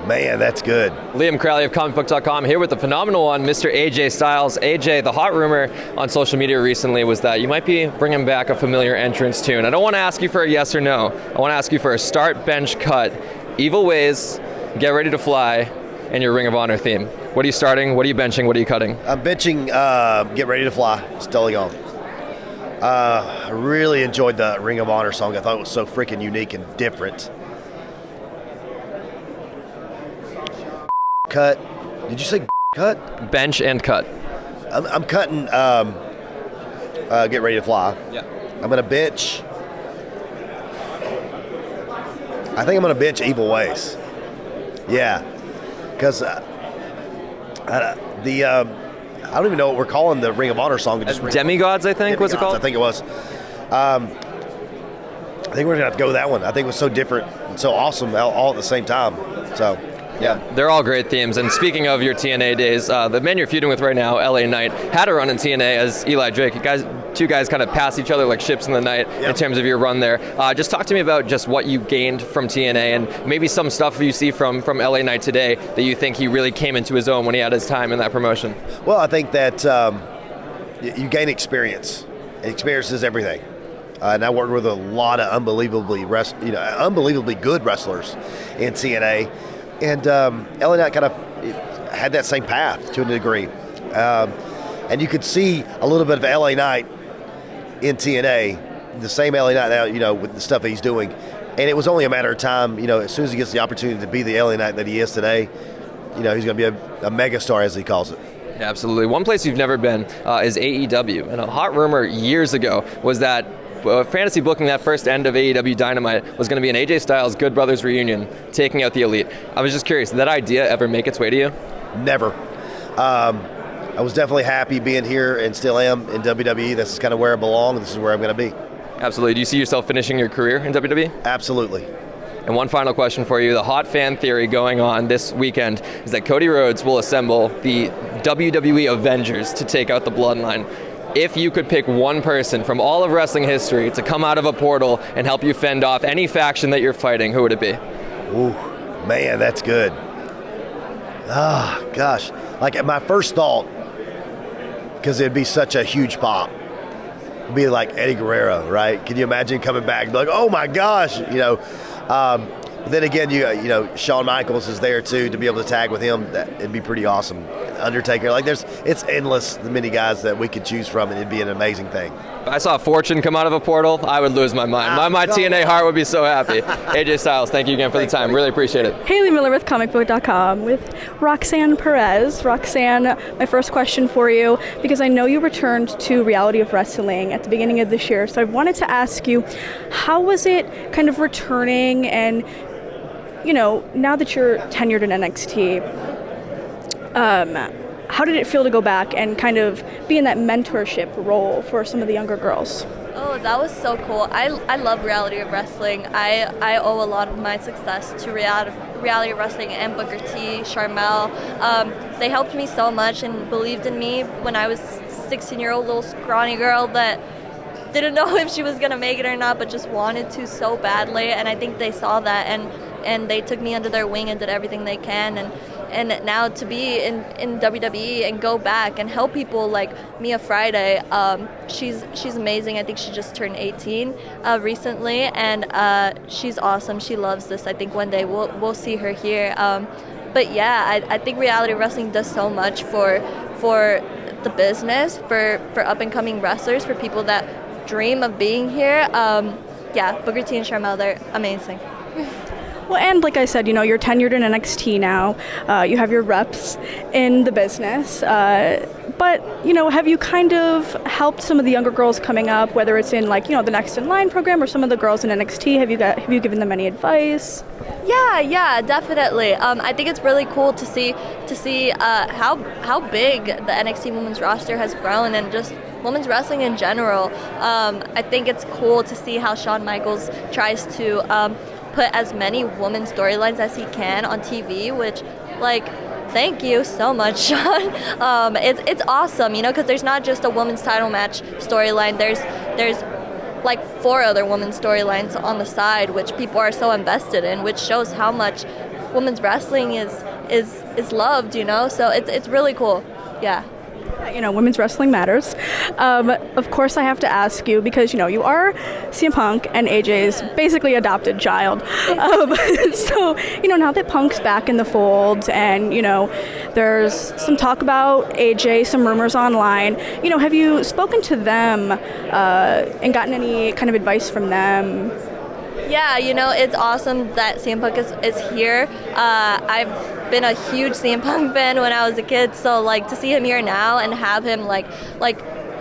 Man, that's good. Liam Crowley of comicbook.com here with the phenomenal one, Mr. AJ Styles. AJ, the hot rumor on social media recently was that you might be bringing back a familiar entrance tune. I don't want to ask you for a yes or no. I want to ask you for a start, bench, cut, Evil Ways, Get Ready to Fly, and your Ring of Honor theme. What are you starting? What are you benching? What are you cutting? I'm benching Get Ready to Fly, Stella Young. I really enjoyed the Ring of Honor song. I thought it was so freaking unique and different. Cut. Did you say cut? Bench and cut. I'm cutting Get Ready to Fly. Yeah. I'm going to bench. I think I'm going to bench Evil Ways. Yeah. Because I don't even know what we're calling the Ring of Honor song. Demigods, I think, was it called? I think it was. I think we're going to have to go with that one. I think it was so different and so awesome all at the same time. So, yeah. They're all great themes. And speaking of your TNA days, the man you're feuding with right now, LA Knight, had a run in TNA as Eli Drake. Two guys kind of pass each other like ships in the night in terms of your run there. Just talk to me about just what you gained from TNA and maybe some stuff you see from LA Knight today that you think he really came into his own when he had his time in that promotion. Well, I think that you gain experience. Experience is everything. And I worked with a lot of unbelievably good wrestlers in TNA. And LA Knight kind of had that same path to a degree. And you could see a little bit of LA Knight in TNA, the same LA Knight now, with the stuff that he's doing. And it was only a matter of time, as soon as he gets the opportunity to be the LA Knight that he is today, he's going to be a megastar, as he calls it. Yeah, absolutely. One place you've never been is AEW. And a hot rumor years ago was that fantasy booking that first end of AEW Dynamite was going to be an AJ Styles Good Brothers reunion, taking out the Elite. I was just curious, did that idea ever make its way to you? Never. I was definitely happy being here and still am in WWE. This is kind of where I belong. This is where I'm going to be. Absolutely. Do you see yourself finishing your career in WWE? Absolutely. And one final question for you. The hot fan theory going on this weekend is that Cody Rhodes will assemble the WWE Avengers to take out the Bloodline. If you could pick one person from all of wrestling history to come out of a portal and help you fend off any faction that you're fighting, who would it be? Ooh, man, that's good. Gosh. Like, my first thought, because it'd be such a huge pop, would be like Eddie Guerrero, right? Can you imagine coming back and be like, oh my gosh, But then again, Shawn Michaels is there too, to be able to tag with him. It'd be pretty awesome. Undertaker, it's endless, the many guys that we could choose from, and it'd be an amazing thing. If I saw Fortune come out of a portal, I would lose my mind. My TNA heart would be so happy. AJ Styles, thank you again for the time. Really appreciate it. Haley Miller with comicbook.com with Roxanne Perez. Roxanne, my first question for you, because I know you returned to Reality of Wrestling at the beginning of this year, so I wanted to ask you, how was it kind of returning and, now that you're tenured in NXT, how did it feel to go back and kind of be in that mentorship role for some of the younger girls? Oh, that was so cool. I love Reality of Wrestling. I owe a lot of my success to Reality of Wrestling and Booker T, Sharmell. They helped me so much and believed in me when I was 16-year-old little scrawny girl that didn't know if she was going to make it or not, but just wanted to so badly. And I think they saw that and they took me under their wing and did everything they can. And now to be in WWE and go back and help people like Mia Friday, she's amazing. I think she just turned 18 recently, and she's awesome. She loves this. I think one day we'll see her here. But yeah, I think Reality Wrestling does so much for the business, for up and coming wrestlers, for people that dream of being here. Booker T and Sharmell, they're amazing. Well, and like I said, you're tenured in NXT now. You have your reps in the business. But, have you kind of helped some of the younger girls coming up, whether it's in the Next in Line program or some of the girls in NXT? Have you given them any advice? Yeah, definitely. I think it's really cool to see how big the NXT women's roster has grown and just women's wrestling in general. I think it's cool to see how Shawn Michaels tries to put as many women storylines as he can on TV, which, thank you so much, Shawn. It's awesome, because there's not just a women's title match storyline. There's 4 other women's storylines on the side, which people are so invested in, which shows how much women's wrestling is loved, you know. So it's really cool. Yeah. You know, women's wrestling matters. Of course, I have to ask you because, you know, you are CM Punk and AJ's basically adopted child. So, you know, now that Punk's back in the fold and, you know, there's some talk about AJ, some rumors online, you know, have you spoken to them and gotten any kind of advice from them? Yeah, you know, it's awesome that CM Punk is here. I've been a huge CM Punk fan when I was a kid, so like to see him here now and have him like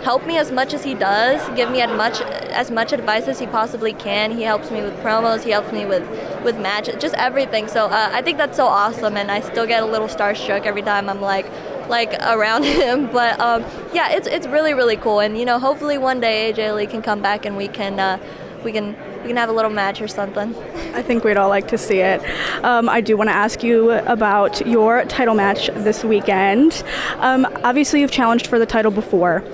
help me as much as he does, give me as much advice as he possibly can. He helps me with promos, he helps me with matches, just everything. So I think that's so awesome, and I still get a little starstruck every time I'm like around him. But yeah, it's really, really cool, and you know, hopefully one day AJ Lee can come back and we can have a little match or something. I think we'd all like to see it. I do want to ask you about your title match this weekend. Obviously, you've challenged for the title before,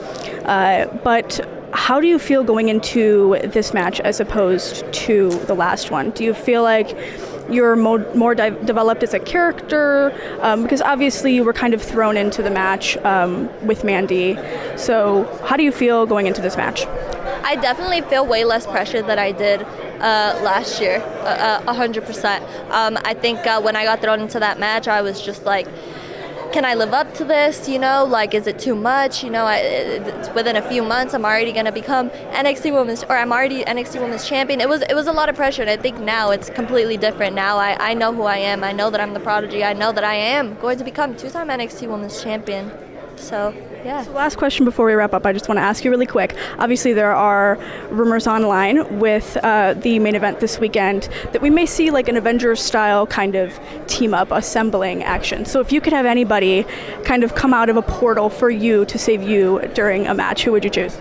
but how do you feel going into this match as opposed to the last one? Do you feel like you're more developed as a character? Because obviously you were kind of thrown into the match with Mandy. So how do you feel going into this match? I definitely feel way less pressure than I did last year, 100%. I think when I got thrown into that match, I was just like, can I live up to this? You know, like, is it too much? You know, it's within a few months, I'm already going to become I'm already NXT Women's Champion. It was a lot of pressure, and I think now it's completely different. Now I know who I am. I know that I'm the prodigy. I know that I am going to become two-time NXT Women's Champion. So, yeah. So last question before we wrap up, I just want to ask you really quick. Obviously, there are rumors online with the main event this weekend that we may see like an Avengers-style kind of team-up assembling action. So if you could have anybody kind of come out of a portal for you to save you during a match, who would you choose?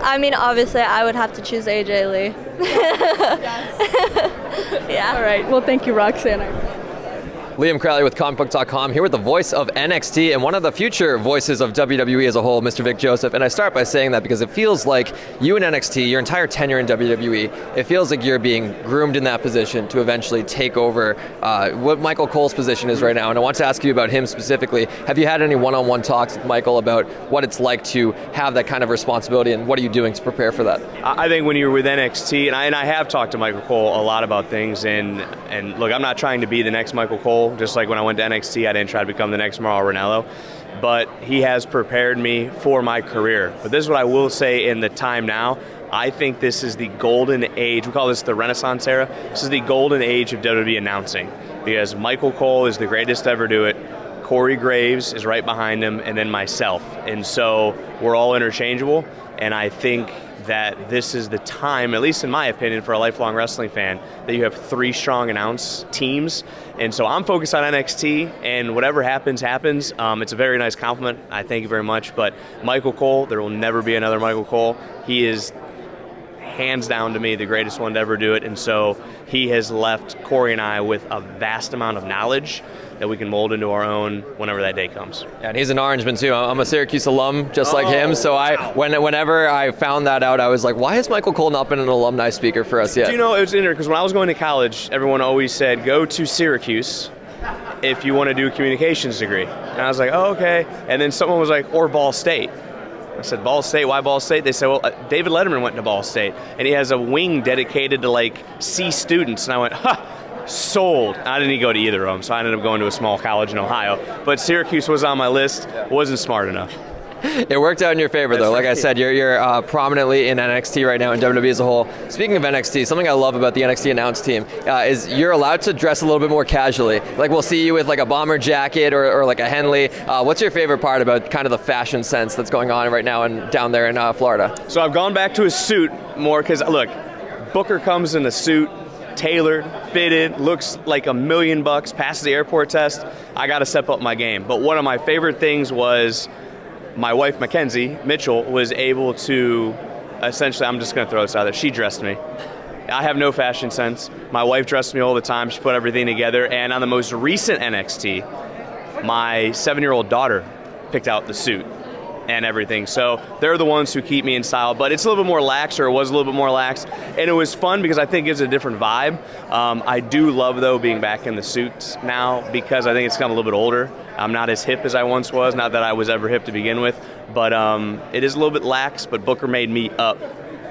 I mean, obviously, I would have to choose AJ Lee. Yeah. All right. Well, thank you, Roxanne. Liam Crowley with comicbook.com, here with the voice of NXT and one of the future voices of WWE as a whole, Mr. Vic Joseph. And I start by saying that because it feels like you and NXT, your entire tenure in WWE, it feels like you're being groomed in that position to eventually take over what Michael Cole's position is right now. And I want to ask you about him specifically. Have you had any one-on-one talks with Michael about what it's like to have that kind of responsibility, and what are you doing to prepare for that? I think when you're with NXT, and I have talked to Michael Cole a lot about things, and look, I'm not trying to be the next Michael Cole. Just like when I went to NXT, I didn't try to become the next Mauro Ranallo, but he has prepared me for my career. But this is what I will say in the time now. I think this is the golden age. We call this the Renaissance era. This is the golden age of WWE announcing, because Michael Cole is the greatest to ever do it. Corey Graves is right behind him, and then myself. And so we're all interchangeable, and I think that this is the time, at least in my opinion, for a lifelong wrestling fan, that you have three strong announce teams. And so I'm focused on NXT, and whatever happens, happens. It's a very nice compliment. I thank you very much. But Michael Cole, there will never be another Michael Cole. He is hands down to me the greatest one to ever do it. And so he has left Corey and I with a vast amount of knowledge that we can mold into our own whenever that day comes. Yeah, and he's an Orangeman too. I'm a Syracuse alum, just like him. So whenever I found that out, I was like, why has Michael Cole not been an alumni speaker for us yet? Do you know, it was interesting because when I was going to college, everyone always said, go to Syracuse if you want to do a communications degree. And I was like, oh, okay. And then someone was like, or Ball State. I said, Ball State, why Ball State? They said, well, David Letterman went to Ball State, and he has a wing dedicated to like C students. And I went, sold. I didn't go to either of them, so I ended up going to a small college in Ohio. But Syracuse was on my list, wasn't smart enough. It worked out in your favor, though. Like I said, you're prominently in NXT right now, and WWE as a whole. Speaking of NXT, something I love about the NXT announce team is you're allowed to dress a little bit more casually. Like, we'll see you with like a bomber jacket or like a Henley. What's your favorite part about kind of the fashion sense that's going on right now and down there in Florida? So I've gone back to a suit more because, look, Booker comes in a suit, tailored, fitted, looks like $1 million, passes the airport test. I got to step up my game. But one of my favorite things was my wife, Mackenzie Mitchell, was able to, essentially, I'm just going to throw this out there, she dressed me. I have no fashion sense. My wife dressed me all the time. She put everything together. And on the most recent NXT, my 7-year-old daughter picked out the suit. and everything. So they're the ones who keep me in style. But it's a little bit more lax, or it was a little bit more lax. And it was fun because I think it gives a different vibe. I do love, though, being back in the suits now because I think it's gotten a little bit older. I'm not as hip as I once was. Not that I was ever hip to begin with. But it is a little bit lax, but Booker made me up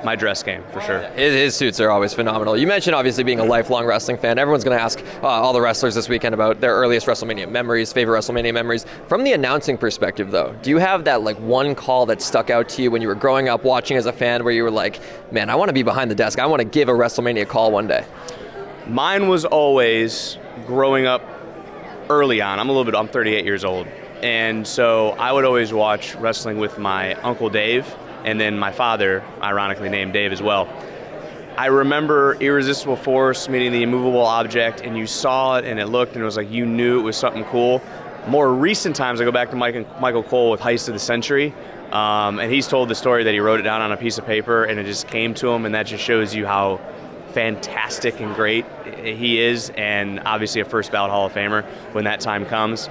my dress game, for sure. His suits are always phenomenal. You mentioned obviously being a lifelong wrestling fan. Everyone's going to ask all the wrestlers this weekend about their earliest WrestleMania memories, favorite WrestleMania memories. From the announcing perspective, though, do you have that like one call that stuck out to you when you were growing up watching as a fan where you were like, man, I want to be behind the desk. I want to give a WrestleMania call one day? Mine was always growing up early on. I'm 38 years old. And so I would always watch wrestling with my Uncle Dave, and then my father, ironically named Dave as well. I remember Irresistible Force meeting the immovable object, and you saw it, and it looked, and it was like you knew it was something cool. More recent times, I go back to Michael Cole with Heist of the Century, and he's told the story that he wrote it down on a piece of paper, and it just came to him, and that just shows you how fantastic and great he is, and obviously a first ballot Hall of Famer when that time comes.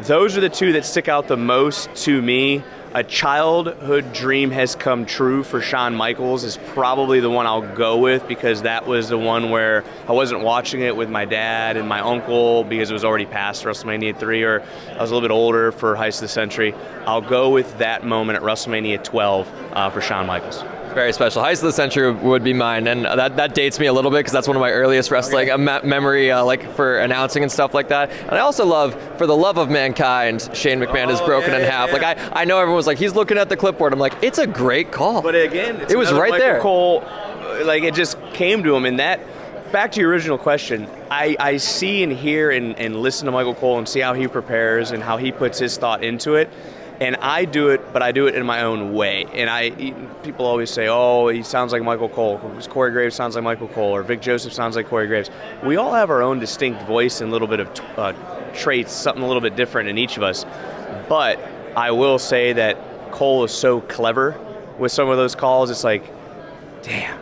Those are the two that stick out the most to me. A childhood dream has come true for Shawn Michaels is probably the one I'll go with, because that was the one where I wasn't watching it with my dad and my uncle because it was already past WrestleMania 3, or I was a little bit older for Heist of the Century. I'll go with that moment at WrestleMania 12 for Shawn Michaels. Very special. Heist of the Century would be mine, and that dates me a little bit because that's one of my earliest wrestling memory, like for announcing and stuff like that. And I also love, for the love of mankind, Shane McMahon is broken in half. Like I know everyone was like, he's looking at the clipboard. I'm like, it's a great call. But again, it was right Michael there. Cole, like it just came to him, and that. Back to your original question, I see and hear and listen to Michael Cole and see how he prepares and how he puts his thought into it. And I do it, but I do it in my own way. And people always say, oh, he sounds like Michael Cole. Corey Graves sounds like Michael Cole, or Vic Joseph sounds like Corey Graves. We all have our own distinct voice and a little bit of traits, something a little bit different in each of us. But I will say that Cole is so clever with some of those calls. It's like, damn,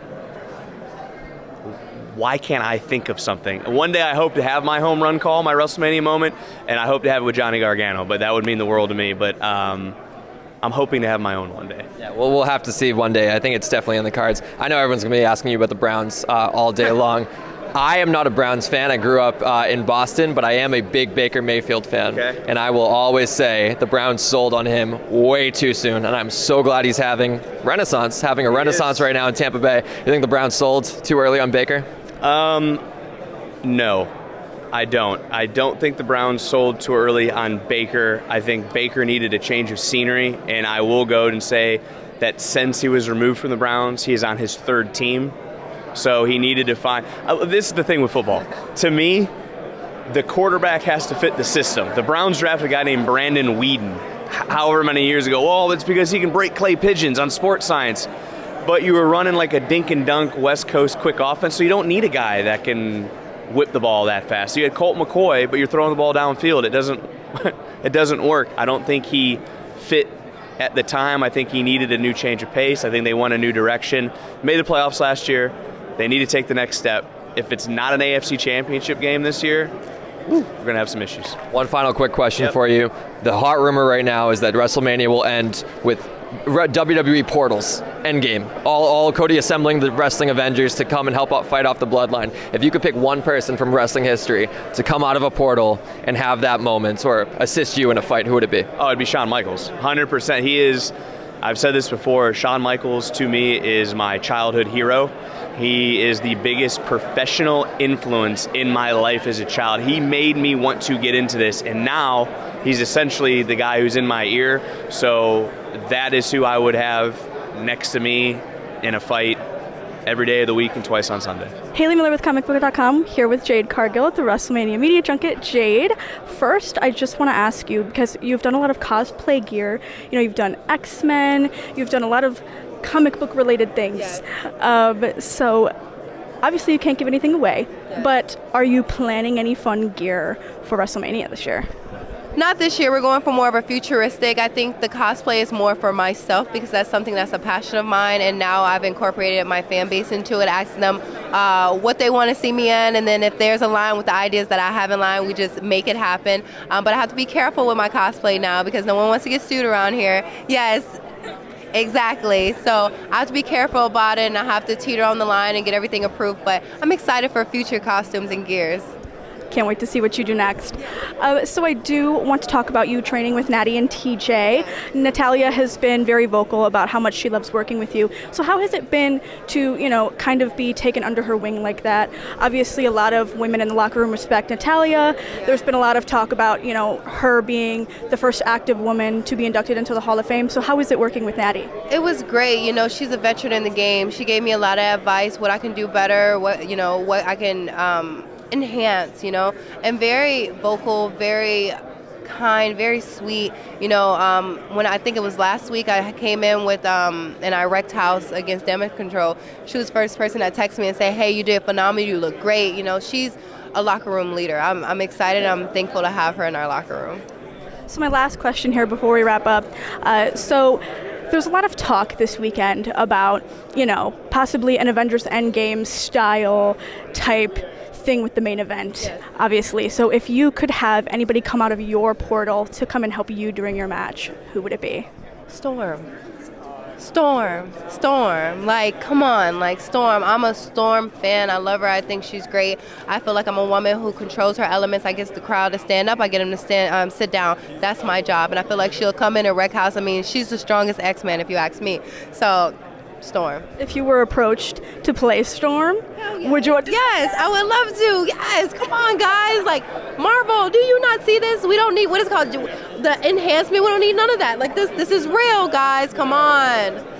why can't I think of something? One day I hope to have my home run call, my WrestleMania moment, and I hope to have it with Johnny Gargano, but that would mean the world to me. But I'm hoping to have my own one day. Yeah, well, we'll have to see one day. I think it's definitely on the cards. I know everyone's going to be asking you about the Browns all day long. I am not a Browns fan. I grew up in Boston, but I am a big Baker Mayfield fan. Okay. And I will always say the Browns sold on him way too soon, and I'm so glad he's having a renaissance right now in Tampa Bay. You think the Browns sold too early on Baker? No, I don't. I don't think the Browns sold too early on Baker. I think Baker needed a change of scenery, and I will go and say that since he was removed from the Browns, he is on his third team. So he needed to find... this is the thing with football. To me, the quarterback has to fit the system. The Browns drafted a guy named Brandon Weeden however many years ago. Oh, it's because he can break clay pigeons on Sports Science. But you were running like a dink and dunk West Coast quick offense, so you don't need a guy that can whip the ball that fast. You had Colt McCoy, but you're throwing the ball downfield. It doesn't work. I don't think he fit at the time. I think he needed a new change of pace. I think they want a new direction. Made the playoffs last year. They need to take the next step. If it's not an AFC Championship game this year, we're going to have some issues. One final quick question for you. The hot rumor right now is that WrestleMania will end with WWE portals, Endgame. All Cody assembling the wrestling Avengers to come and help out fight off the bloodline. If you could pick one person from wrestling history to come out of a portal and have that moment or assist you in a fight, who would it be? Oh, it'd be Shawn Michaels. 100%. He is, I've said this before, Shawn Michaels to me is my childhood hero. He is the biggest professional influence in my life as a child. He made me want to get into this, and now he's essentially the guy who's in my ear. So that is who I would have next to me in a fight every day of the week and twice on Sunday. Haley Miller with comicbook.com, here with Jade Cargill at the WrestleMania Media Junket. Jade, first I just want to ask you, because you've done a lot of cosplay gear, you've done X-Men, you've done a lot of comic book related things. Yes. So obviously you can't give anything away, but are you planning any fun gear for WrestleMania this year? Not this year. We're going for more of a futuristic. I think the cosplay is more for myself because that's something that's a passion of mine, and now I've incorporated my fan base into it, asking them what they want to see me in, and then if there's a line with the ideas that I have in line, we just make it happen. But I have to be careful with my cosplay now because no one wants to get sued around here. Yes. Exactly. So I have to be careful about it, and I have to teeter on the line and get everything approved. But I'm excited for future costumes and gears. Can't wait to see what you do next. So I do want to talk about you training with Natty and TJ. Natalya has been very vocal about how much she loves working with you. So how has it been to, kind of be taken under her wing like that? Obviously, a lot of women in the locker room respect Natalya. There's been a lot of talk about, her being the first active woman to be inducted into the Hall of Fame. So how is it working with Natty? It was great. She's a veteran in the game. She gave me a lot of advice, what I can do better, what I can enhance, and very vocal, very kind, very sweet. When I think it was last week, I came in with an Irect House against damage control. She was the first person that texted me and said, "Hey, you did phenomenal. You look great." She's a locker room leader. I'm excited. I'm thankful to have her in our locker room. So my last question here before we wrap up. There's a lot of talk this weekend about, possibly an Avengers Endgame style type thing with the main event, obviously. So if you could have anybody come out of your portal to come and help you during your match, who would it be? Storm. Like, come on, like Storm. I'm a Storm fan. I love her. I think she's great. I feel like I'm a woman who controls her elements. I get the crowd to stand up. I get them to sit down. That's my job. And I feel like she'll come in and wreck house. I mean, she's the strongest X-Man if you ask me. So, Storm. If you were approached to play Storm, would you? Yes, I would love to. Yes, come on, guys. Like, Marvel, do you not see this? We don't need, what is it called? The enhancement. We don't need none of that. Like, this is real, guys. Come on.